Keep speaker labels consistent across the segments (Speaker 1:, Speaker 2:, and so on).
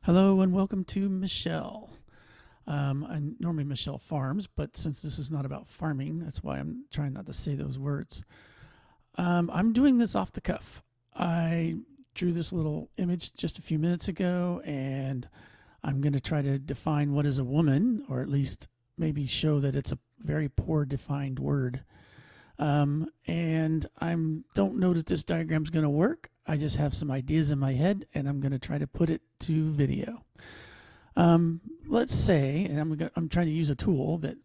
Speaker 1: Hello and welcome to Michelle. I'm normally Michelle Farms, but since this is not about farming, that's why I'm trying not to say those words. I'm doing this off the cuff. I drew this little image just a few minutes ago, and I'm going to try to define what is a woman, or at least maybe show that it's a very poor defined word. And I don't know that this diagram is going to work. I just have some ideas in my head, and I'm going to try to put it to video. Let's say, and I'm trying to use a tool that,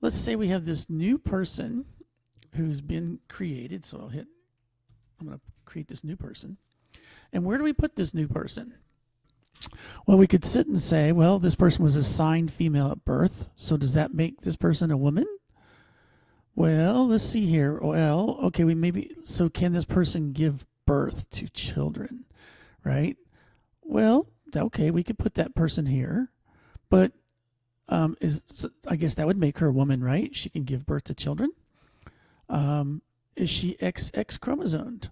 Speaker 1: let's say we have this new person who's been created. So I'm going to create this new person. And where do we put this new person? Well, we could sit and say, well, this person was assigned female at birth. So does that make this person a woman? Well, let's see here. Well, okay, so can this person give birth to children, right? Well, okay, we could put that person here, but I guess that would make her a woman, right? She can give birth to children. Is she XX chromosomed?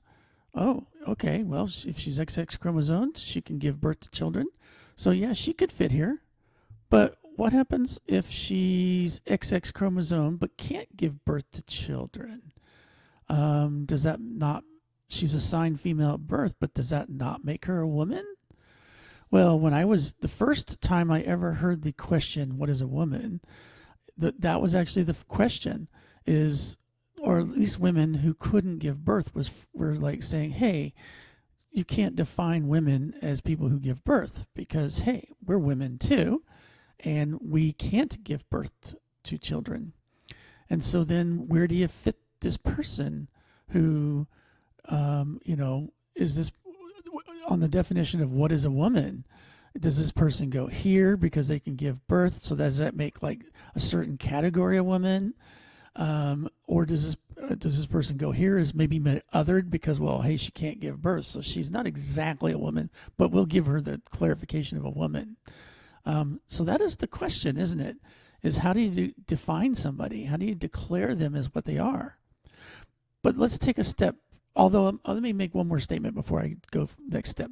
Speaker 1: Oh, okay. Well, if she's XX chromosomed, she can give birth to children. So yeah, she could fit here. But what happens if she's XX chromosome but can't give birth to children? Does that not, she's assigned female at birth, but does that not make her a woman? Well, the first time I ever heard the question, what is a woman? That was actually the question is, or at least women who couldn't give birth were like saying, hey, you can't define women as people who give birth because, hey, we're women too. And we can't give birth to children. And so then where do you fit this person who, is this on the definition of what is a woman? Does this person go here because they can give birth? So does that make like a certain category of woman? Or does this person go here as maybe othered because, well, hey, she can't give birth. So she's not exactly a woman, but we'll give her the clarification of a woman. So that is the question, isn't it? Is how do you define somebody? How do you declare them as what they are? But let's take a step. Although, let me make one more statement before I go next step.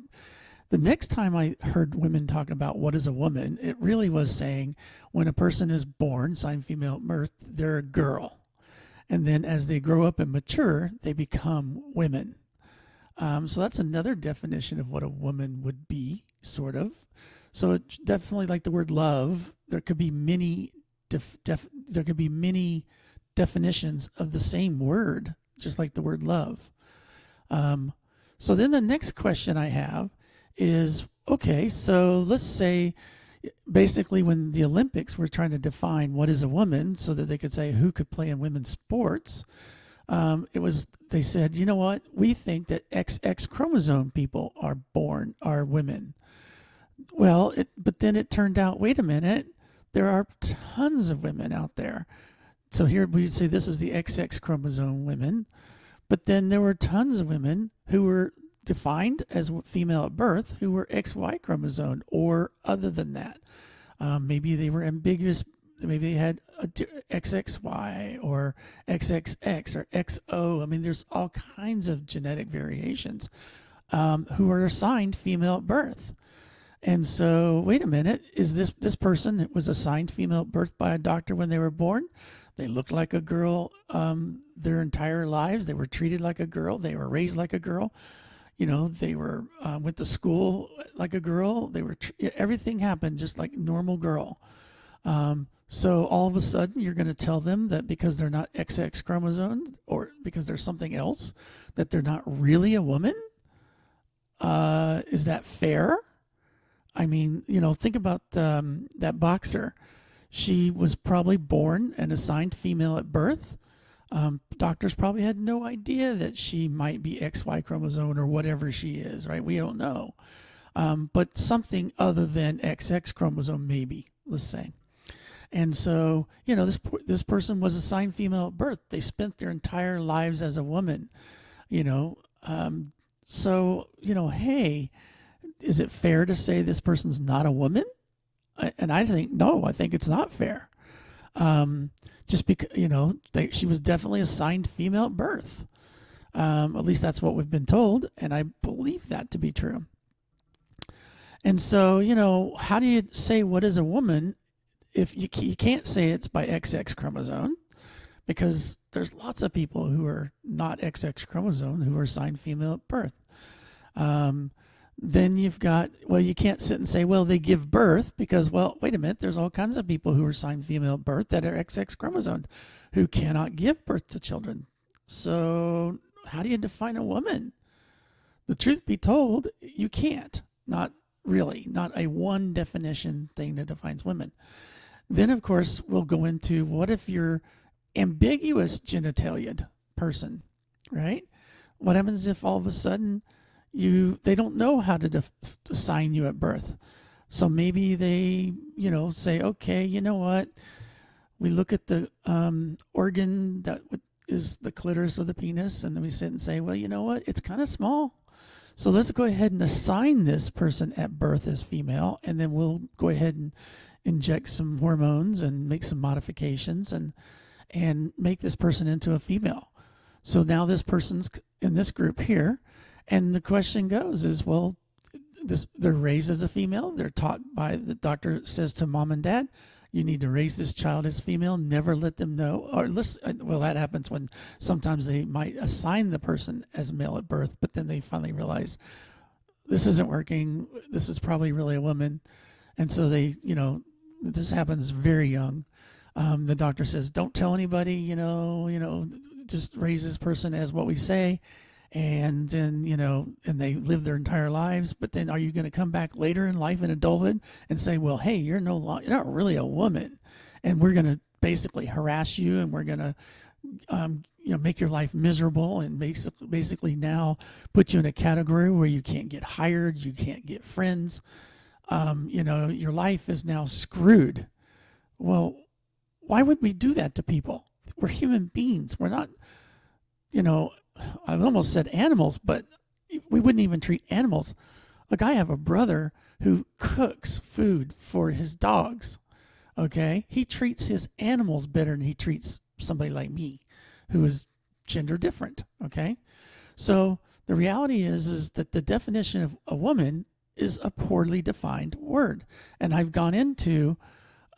Speaker 1: The next time I heard women talk about what is a woman, it really was saying when a person is born, assigned female at birth, they're a girl. And then as they grow up and mature, they become women. So that's another definition of what a woman would be, sort of. So it definitely, like the word love, there could be many definitions of the same word, just like the word love. So then the next question I have is, okay, so let's say basically when the Olympics were trying to define what is a woman so that they could say who could play in women's sports, they said, you know what, we think that XX chromosome people are women. Well, but then it turned out, wait a minute, there are tons of women out there. So here we say this is the XX chromosome women, but then there were tons of women who were defined as female at birth who were XY chromosome or other than that. Maybe they were ambiguous. Maybe they had a XXY or XXX or XO. I mean, there's all kinds of genetic variations who are assigned female at birth. And so, wait a minute, is this person that was assigned female at birth by a doctor when they were born? They looked like a girl their entire lives. They were treated like a girl. They were raised like a girl. They were went to school like a girl. Everything happened just like a normal girl. So all of a sudden, you're going to tell them that because they're not XX chromosome or because they're something else, that they're not really a woman? Is that fair? I mean, think about that boxer. She was probably born and assigned female at birth. Doctors probably had no idea that she might be XY chromosome or whatever she is, right? We don't know. But something other than XX chromosome, maybe, let's say. And so, this person was assigned female at birth. They spent their entire lives as a woman, So, hey, is it fair to say this person's not a woman? And I think, no, I think it's not fair. Just because, she was definitely assigned female at birth. At least that's what we've been told. And I believe that to be true. And so, how do you say what is a woman if you can't say it's by XX chromosome, because there's lots of people who are not XX chromosome who are assigned female at birth. Um, then you've got, well, you can't sit and say, well, they give birth, because, well, wait a minute, there's all kinds of people who are assigned female at birth that are XX chromosome who cannot give birth to children. So how do you define a woman? The truth be told, you can't. Not really. Not a one definition thing that defines women. Then, of course, we'll go into what if you're ambiguous genitalia person, right? What happens if all of a sudden they don't know how to assign you at birth? So maybe they, say, okay, you know what? We look at the organ that is the clitoris or the penis, and then we sit and say, well, you know what? It's kind of small. So let's go ahead and assign this person at birth as female, and then we'll go ahead and inject some hormones and make some modifications and make this person into a female. So now this person's in this group here, and the question goes is, well, they're raised as a female. They're taught by the doctor says to mom and dad, you need to raise this child as female, never let them know, or listen. Well, that happens when sometimes they might assign the person as male at birth, but then they finally realize this isn't working. This is probably really a woman. And so they, this happens very young. The doctor says, don't tell anybody, just raise this person as what we say. And then, and they live their entire lives. But then are you going to come back later in life in adulthood and say, well, hey, you're not really a woman. And we're going to basically harass you, and we're going to, make your life miserable, and basically now put you in a category where you can't get hired, you can't get friends. Your life is now screwed. Well, why would we do that to people? We're human beings. We're not, I almost said animals, but we wouldn't even treat animals. Like, I have a brother who cooks food for his dogs. Okay. He treats his animals better than he treats somebody like me who is gender different. Okay. So the reality is that the definition of a woman is a poorly defined word. And I've gone into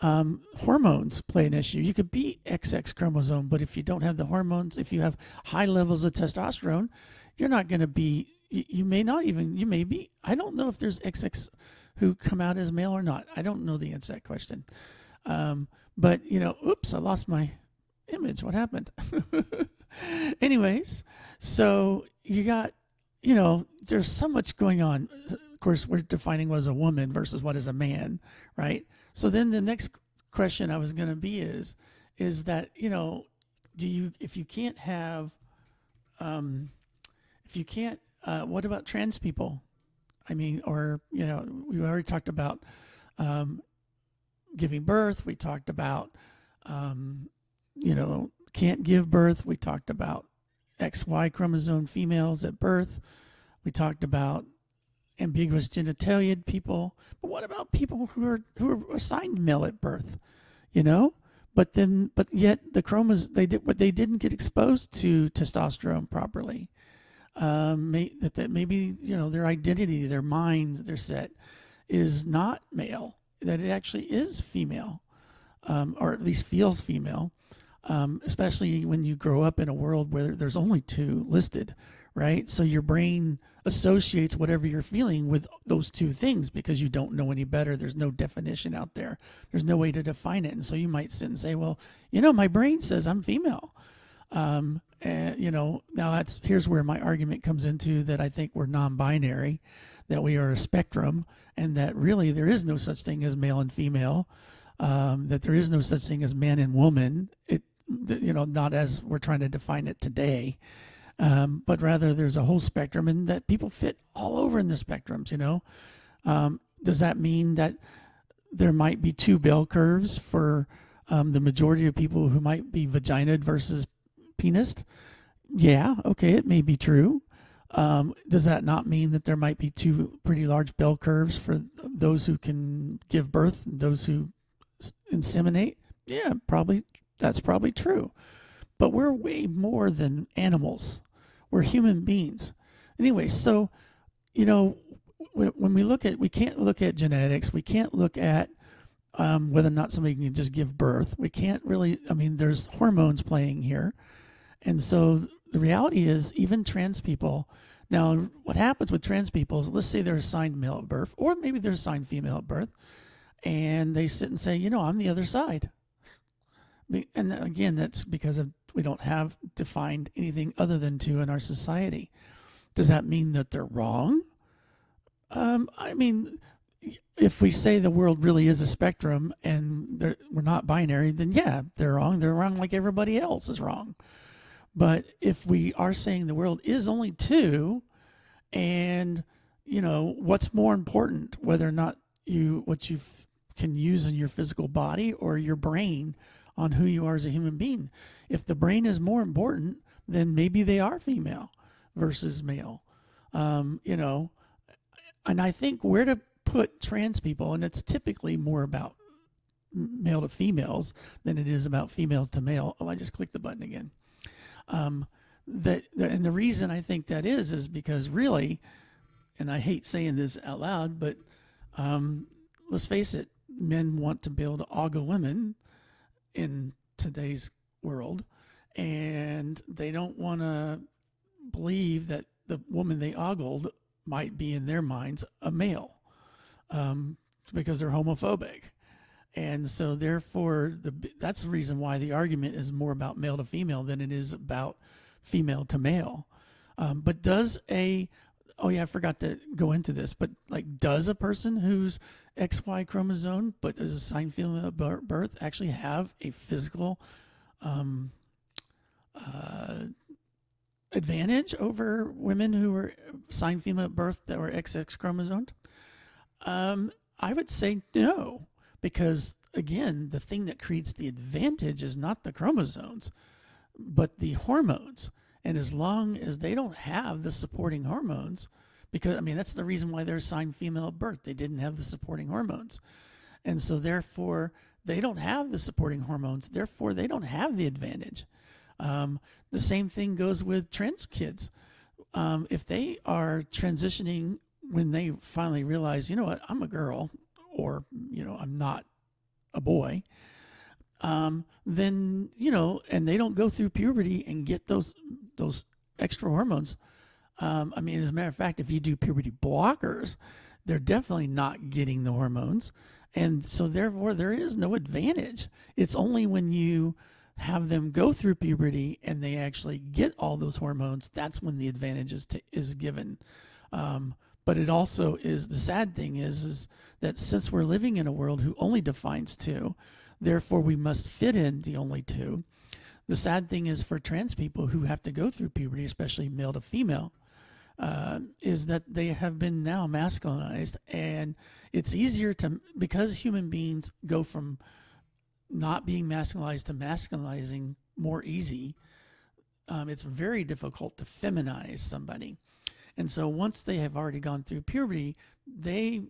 Speaker 1: hormones play an issue. You could be XX chromosome, but if you don't have the hormones, if you have high levels of testosterone, you're not going to be, you may be, I don't know if there's XX who come out as male or not. I don't know the answer to that question. But, oops, I lost my image. What happened? Anyways, so you got, there's so much going on. Of course, we're defining what is a woman versus what is a man, right? So then the next question I was going to be is that, if you can't have, what about trans people? I mean, or, we already talked about giving birth. We talked about, can't give birth. We talked about XY chromosome females at birth. We talked about ambiguous genitalia people. But what about people who are assigned male at birth? But yet the chromosomes they didn't get exposed to testosterone properly. Maybe their identity, their mind, their set is not male. That it actually is female, or at least feels female. Especially when you grow up in a world where there's only two listed, right? So your brain associates whatever you're feeling with those two things because you don't know any better. There's no definition out there. There's no way to define it. And so you might sit and say, well, my brain says I'm female. And, now here's where my argument comes into that I think we're non-binary, that we are a spectrum, and that really there is no such thing as male and female, that there is no such thing as man and woman. Not as we're trying to define it today. But rather there's a whole spectrum, and that people fit all over in the spectrums, Does that mean that there might be two bell curves for the majority of people who might be vaginaed versus penised? Yeah, okay, it may be true. Does that not mean that there might be two pretty large bell curves for those who can give birth and those who inseminate? Yeah, that's probably true. But we're way more than animals. We're human beings. Anyway, so, when we can't look at genetics. We can't look at whether or not somebody can just give birth. We can't really, I mean, there's hormones playing here. And so the reality is, even trans people, now what happens with trans people is, let's say they're assigned male at birth, or maybe they're assigned female at birth, and they sit and say, I'm the other side. And again, that's because we don't have defined anything other than two in our society. Does that mean that they're wrong? I mean, if we say the world really is a spectrum and we're not binary, then yeah, they're wrong. They're wrong like everybody else is wrong. But if we are saying the world is only two, and what's more important, whether or not what you can use in your physical body or your brain on who you are as a human being. If the brain is more important, then maybe they are female versus male. And I think where to put trans people, and it's typically more about male to females than it is about females to male. Oh, I just clicked the button again. And the reason I think that is because really, and I hate saying this out loud, but let's face it, men want to be able to ogle women in today's world, and they don't want to believe that the woman they ogled might be in their minds a male, because they're homophobic. And so therefore that's the reason why the argument is more about male to female than it is about female to male. But I forgot to go into this, but does a person who's XY chromosome but is assigned female at birth actually have a physical advantage over women who were assigned female at birth that were XX chromosomed? I would say no, because again, the thing that creates the advantage is not the chromosomes, but the hormones. And as long as they don't have the supporting hormones, because that's the reason why they're assigned female at birth. They didn't have the supporting hormones. And so therefore they don't have the supporting hormones. Therefore they don't have the advantage. The same thing goes with trans kids. If they are transitioning when they finally realize, I'm a girl, or, I'm not a boy, then, and they don't go through puberty and get those extra hormones. As a matter of fact, if you do puberty blockers, they're definitely not getting the hormones. And so therefore there is no advantage. It's only when you have them go through puberty and they actually get all those hormones, that's when the advantage is given. But it also is, the sad thing is that since we're living in a world who only defines two, therefore we must fit in the only two. The sad thing is for trans people who have to go through puberty, especially male to female, is that they have been now masculinized, and it's easier because human beings go from not being masculinized to masculinizing more easy. It's very difficult to feminize somebody. And so once they have already gone through puberty, they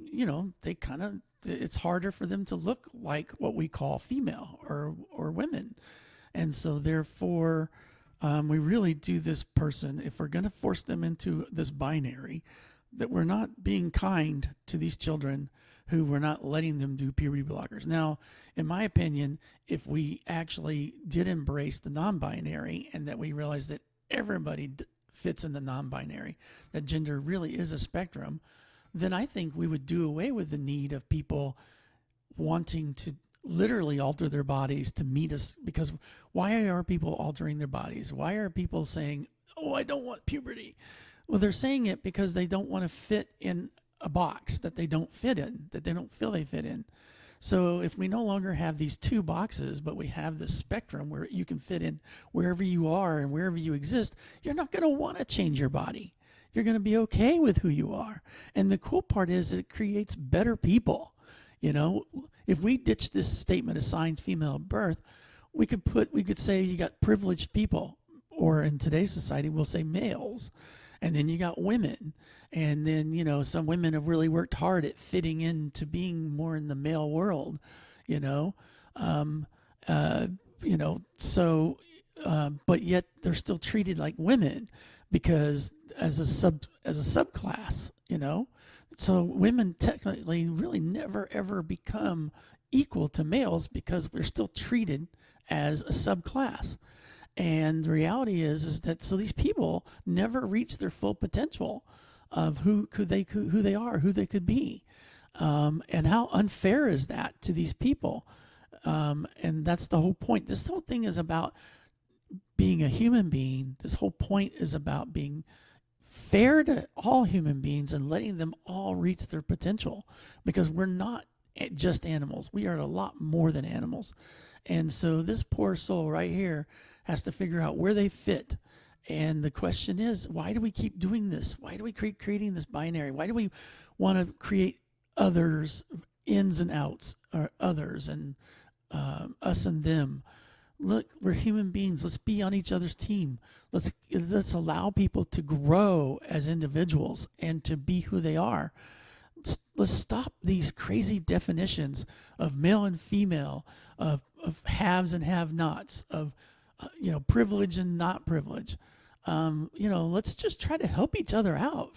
Speaker 1: it's harder for them to look like what we call female or women. And so therefore, we really do this person, if we're going to force them into this binary, that we're not being kind to these children who we're not letting them do puberty blockers. Now, in my opinion, if we actually did embrace the non-binary and that we realize that everybody fits in the non-binary, that gender really is a spectrum, then I think we would do away with the need of people wanting to literally alter their bodies to meet us. Because why are people altering their bodies? Why are people saying, oh, I don't want puberty? Well, they're saying it because they don't want to fit in a box that they don't fit in, that they don't feel they fit in. So if we no longer have these two boxes, but we have this spectrum where you can fit in wherever you are and wherever you exist, you're not going to want to change your body. You're going to be okay with who you are. And the cool part is it creates better people. If we ditch this statement assigned female at birth, we could say you got privileged people, or in today's society, we'll say males. And then you got women. And then, some women have really worked hard at fitting into being more in the male world, but yet they're still treated like women because as a subclass, So women technically really never ever become equal to males because we're still treated as a subclass. And the reality is that so these people never reach their full potential of who they are, who they could be, and how unfair is that to these people? And that's the whole point. This whole thing is about being a human being. This whole point is about being fair to all human beings and letting them all reach their potential, because we're not just animals. We are a lot more than animals. And so this poor soul right here has to figure out where they fit. And the question is, why do we keep doing this? Why do we keep creating this binary? Why do we want to create others, ins and outs, or others, and us and them? Look, we're human beings. Let's be on each other's team. Let's allow people to grow as individuals and to be who they are. Let's stop these crazy definitions of male and female, of haves and have-nots, of privilege and not privilege. Let's just try to help each other out.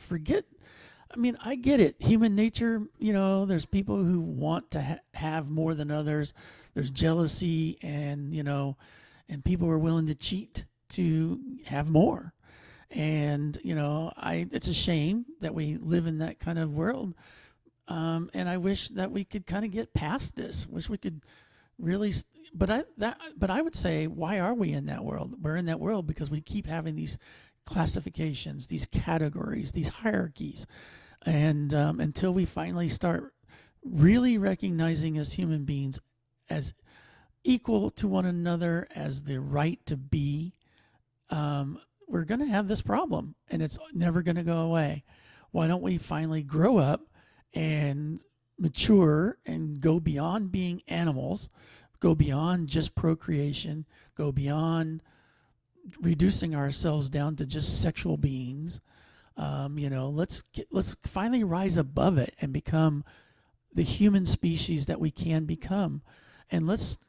Speaker 1: I get it. Human nature, there's people who want to have more than others. There's jealousy, and people are willing to cheat to have more. And, it's a shame that we live in that kind of world. And I wish that we could kind of get past this. Wish we could really, but I would say, why are we in that world? We're in that world because we keep having these classifications, these categories, these hierarchies. And until we finally start really recognizing as human beings as equal to one another, as the right to be, we're going to have this problem, and it's never going to go away. Why don't we finally grow up and mature and go beyond being animals, go beyond just procreation, go beyond reducing ourselves down to just sexual beings? Let's finally rise above it and become the human species that we can become. And let's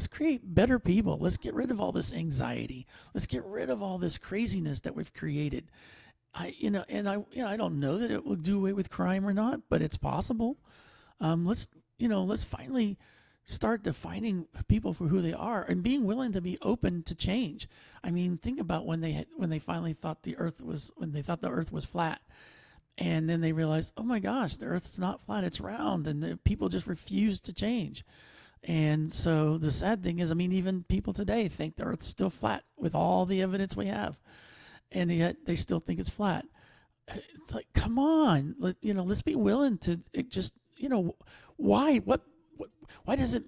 Speaker 1: create better people. Let's get rid of all this anxiety. Let's get rid of all this craziness that we've created. I don't know that it will do away with crime or not, but it's possible. Let's finally start defining people for who they are and being willing to be open to change. I mean, think about when they finally thought the earth was flat, and then they realized, oh my gosh, the earth's not flat, it's round, and the people just refused to change. And so the sad thing is, even people today think the earth's still flat with all the evidence we have, and yet they still think it's flat. It's like, come on, let's be willing to just, why does it,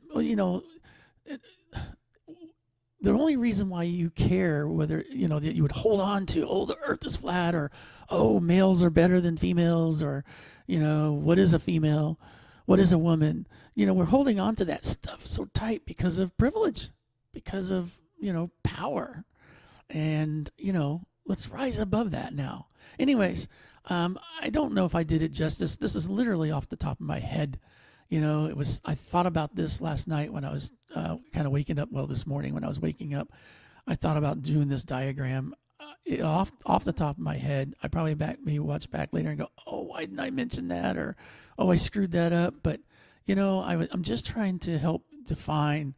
Speaker 1: the only reason why you care whether, that you would hold on to, oh, the earth is flat, or, oh, males are better than females, or, what is a female? What is a woman? We're holding on to that stuff so tight because of privilege, because of, power. And, let's rise above that now. Anyways, I don't know if I did it justice. This is literally off the top of my head. I thought about this last night when I was kind of waking up. Well, this morning when I was waking up, I thought about doing this diagram off the top of my head. I probably watch back later and go, oh, why didn't I mention that? Or, oh, I screwed that up. But, I'm just trying to help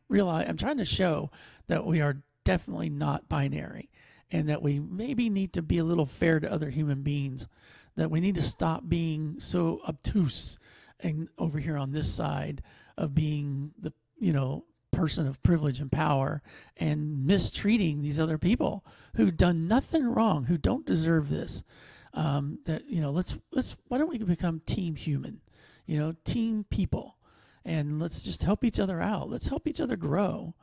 Speaker 1: realize, I'm trying to show that we are definitely not binary, and that we maybe need to be a little fair to other human beings, that we need to stop being so obtuse and over here on this side of being the person of privilege and power, and mistreating these other people who've done nothing wrong, who don't deserve this. Why don't we become team human, team people, and let's just help each other out. Let's help each other grow.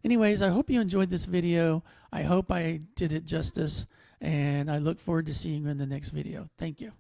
Speaker 1: Anyways, I hope you enjoyed this video. I hope I did it justice, and I look forward to seeing you in the next video. Thank you.